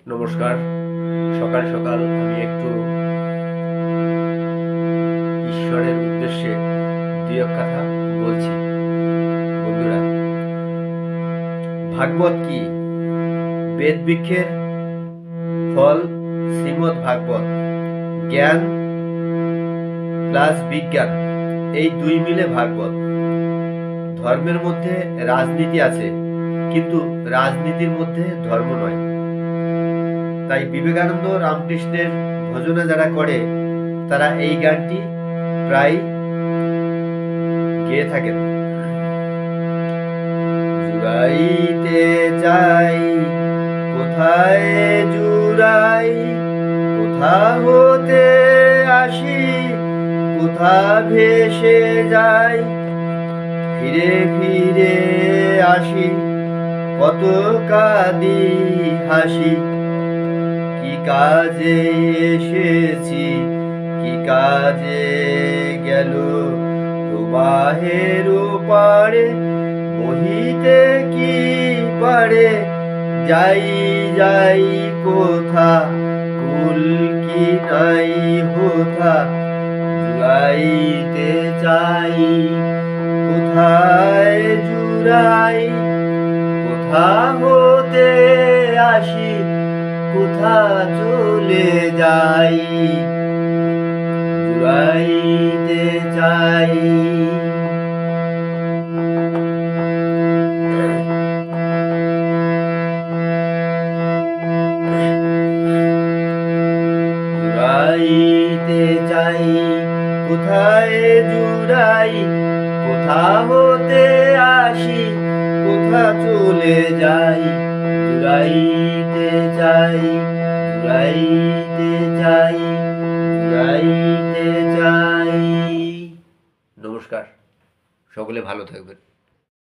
নমস্কার। সকাল সকাল আমি একটু ঈশ্বরের উদ্দেশ্যে দুই এক কথা বলছি। বন্ধুরা, ভাগবত কি? বেদ বৃক্ষের ফল শ্রীমদ্ ভাগবত। জ্ঞান প্লাস বিজ্ঞান, এই দুই মিলে ভাগবত। ধর্মের মধ্যে রাজনীতি আছে, কিন্তু রাজনীতির মধ্যে ধর্ম নয়। তাই বিবেকানন্দ রামকৃষ্ণের ভজনা যারা করে তারা এই গানটি প্রায় গেয়ে থাকেন। জুড়াইতে যাই কোথায় জুড়াই, কোথা হতে আসি কোথা ভেসে যাই, ফিরে ফিরে আসি কত কাঁদি হাসি, কি কাজে এসেছি কি কাজে গেল, প্রবাহের পারে বহিতে কি পারে, যাই যাই কোথা কুল কি নাই হোথা, জুড়াইতে চাই কোথায় জুড়াই, কোথা হতে আসি কোথা চলে যাই, জুড়াইতে চাই। জুড়াইতে চাই কোথায় জুড়াই, কোথা হতে আসি কোথা চলে যাই, জুড়াইতে চাই জুড়াইতে চাই জুড়াইতে চাই। নমস্কার, সকলে ভালো থাকবেন।